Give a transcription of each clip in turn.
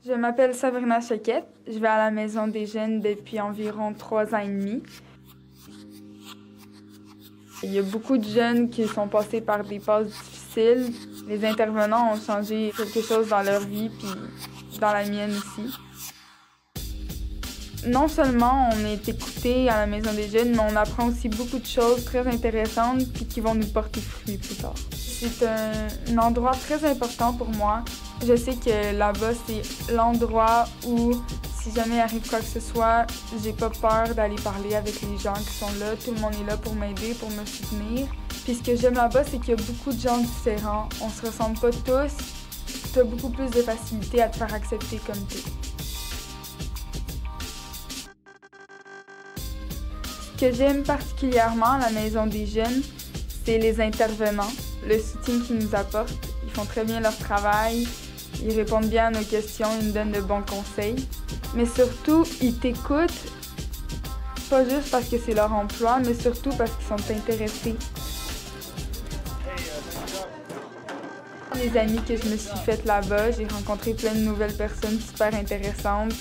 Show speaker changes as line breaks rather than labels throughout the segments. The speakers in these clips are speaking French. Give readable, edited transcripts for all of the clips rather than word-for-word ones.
Je m'appelle Sabrina Choquette. Je vais à la Maison des jeunes depuis environ 3 ans et demi. Il y a beaucoup de jeunes qui sont passés par des passes difficiles. Les intervenants ont changé quelque chose dans leur vie, puis dans la mienne aussi. Non seulement on est écouté à la Maison des jeunes, mais on apprend aussi beaucoup de choses très intéressantes puis qui vont nous porter fruit plus tard. C'est un endroit très important pour moi. Je sais que là-bas, c'est l'endroit où, si jamais il arrive quoi que ce soit, j'ai pas peur d'aller parler avec les gens qui sont là. Tout le monde est là pour m'aider, pour me soutenir. Puis ce que j'aime là-bas, c'est qu'il y a beaucoup de gens différents. On se ressemble pas tous. Tu as beaucoup plus de facilité à te faire accepter comme t'es. Ce que j'aime particulièrement à la Maison des jeunes, c'est les intervenants, le soutien qu'ils nous apportent. Ils font très bien leur travail, ils répondent bien à nos questions, ils nous donnent de bons conseils. Mais surtout, ils t'écoutent, pas juste parce que c'est leur emploi, mais surtout parce qu'ils sont intéressés. Les amis que je me suis faites là-bas, j'ai rencontré plein de nouvelles personnes super intéressantes.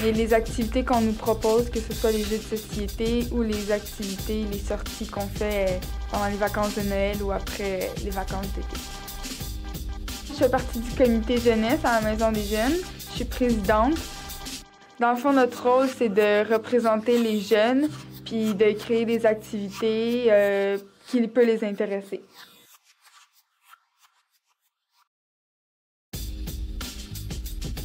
Et les activités qu'on nous propose, que ce soit les jeux de société ou les activités, les sorties qu'on fait pendant les vacances de Noël ou après les vacances d'été. Je fais partie du comité jeunesse à la Maison des jeunes. Je suis présidente. Dans le fond, notre rôle, c'est de représenter les jeunes puis de créer des activités qui peuvent les intéresser.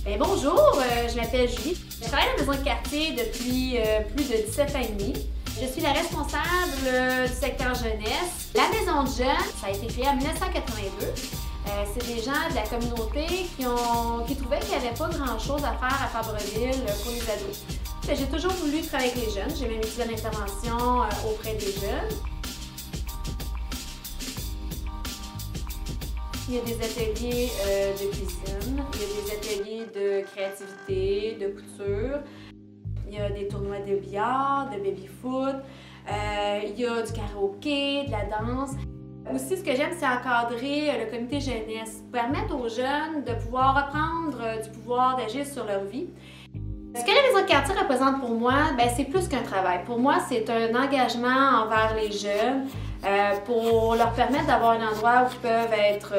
Bien, bonjour, je m'appelle Julie. Je travaille à la maison de quartier depuis plus de 17 ans et demi. Je suis la responsable du secteur jeunesse. La maison de jeunes, ça a été créé en 1982. C'est des gens de la communauté qui trouvaient qu'il n'y avait pas grand-chose à faire à Fabreville pour les ados. J'ai toujours voulu travailler avec les jeunes. J'ai même étudié l'intervention auprès des jeunes. Il y a des ateliers de cuisine, il y a des ateliers de créativité, de couture, il y a des tournois de billard, de baby-foot, il y a du karaoké, de la danse. Aussi, ce que j'aime, c'est encadrer le comité jeunesse, permettre aux jeunes de pouvoir reprendre du pouvoir d'agir sur leur vie. Ce que la maison de quartier représente pour moi, c'est plus qu'un travail. Pour moi, c'est un engagement envers les jeunes pour leur permettre d'avoir un endroit où ils peuvent être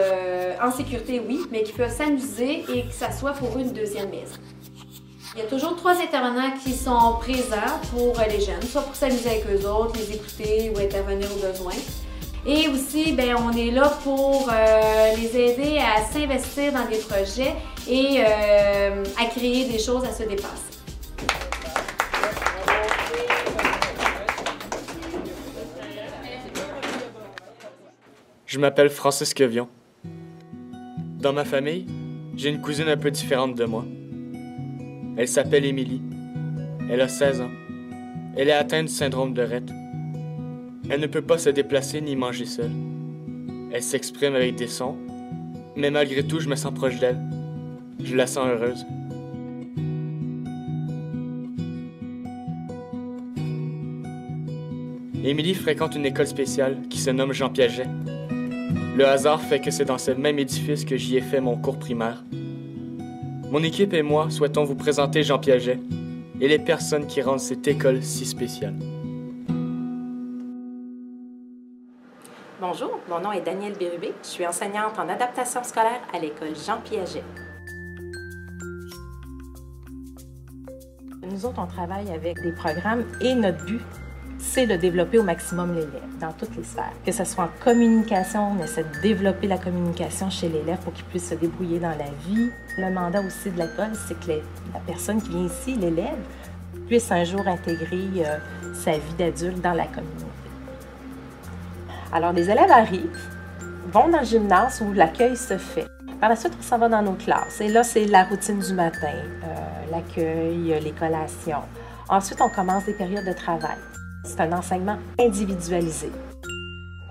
en sécurité, oui, mais qu'ils peuvent s'amuser et que ça soit pour eux une deuxième maison. Il y a toujours 3 intervenants qui sont présents pour les jeunes, soit pour s'amuser avec eux autres, les écouter ou intervenir aux besoins. Et aussi, on est là pour les aider à s'investir dans des projets et à créer des choses, à se dépasser.
Je m'appelle Francis Quevion. Dans ma famille, j'ai une cousine un peu différente de moi. Elle s'appelle Émilie. Elle a 16 ans. Elle est atteinte du syndrome de Rett. Elle ne peut pas se déplacer ni manger seule. Elle s'exprime avec des sons, mais malgré tout, je me sens proche d'elle. Je la sens heureuse. Émilie fréquente une école spéciale qui se nomme Jean Piaget. Le hasard fait que c'est dans ce même édifice que j'y ai fait mon cours primaire. Mon équipe et moi souhaitons vous présenter Jean Piaget et les personnes qui rendent cette école si spéciale.
Bonjour, mon nom est Danielle Bérubé. Je suis enseignante en adaptation scolaire à l'école Jean Piaget. Nous autres, on travaille avec des programmes et notre but, c'est de développer au maximum l'élève dans toutes les sphères. Que ce soit en communication, on essaie de développer la communication chez l'élève pour qu'il puisse se débrouiller dans la vie. Le mandat aussi de l'école, c'est que la personne qui vient ici, l'élève, puisse un jour intégrer sa vie d'adulte dans la communauté. Alors, les élèves arrivent, vont dans le gymnase où l'accueil se fait. Par la suite, on s'en va dans nos classes. Et là, c'est la routine du matin, l'accueil, les collations. Ensuite, on commence des périodes de travail. C'est un enseignement individualisé.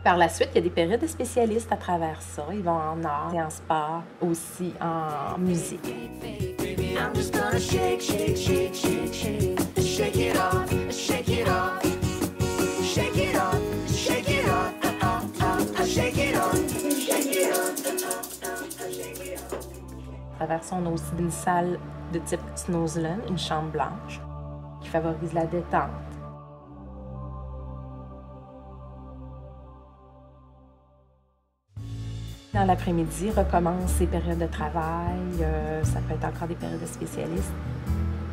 Par la suite, il y a des périodes de spécialistes à travers ça. Ils vont en art et en sport, aussi en musique. travers ça, on a aussi une salle de type Snoezelen, une chambre blanche, qui favorise la détente. Dans l'après-midi, recommence ses périodes de travail, ça peut être encore des périodes de spécialistes.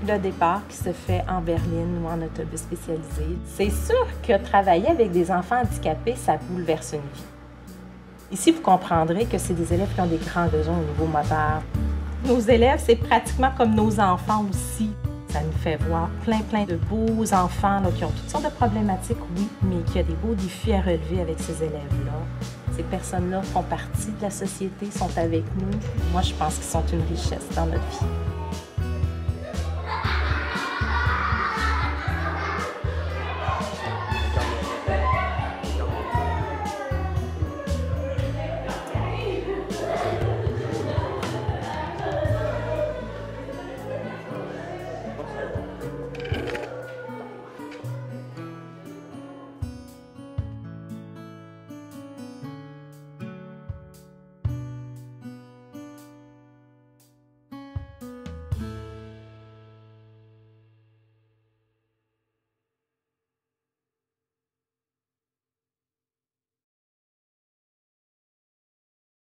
Le départ qui se fait en berline ou en autobus spécialisé. C'est sûr que travailler avec des enfants handicapés, ça bouleverse une vie. Ici, vous comprendrez que c'est des élèves qui ont des grands besoins au niveau moteur. Nos élèves, c'est pratiquement comme nos enfants aussi. Ça nous fait voir plein de beaux enfants là, qui ont toutes sortes de problématiques, oui, mais qui ont des beaux défis à relever avec ces élèves-là. Ces personnes-là font partie de la société, sont avec nous. Moi, je pense qu'ils sont une richesse dans notre vie.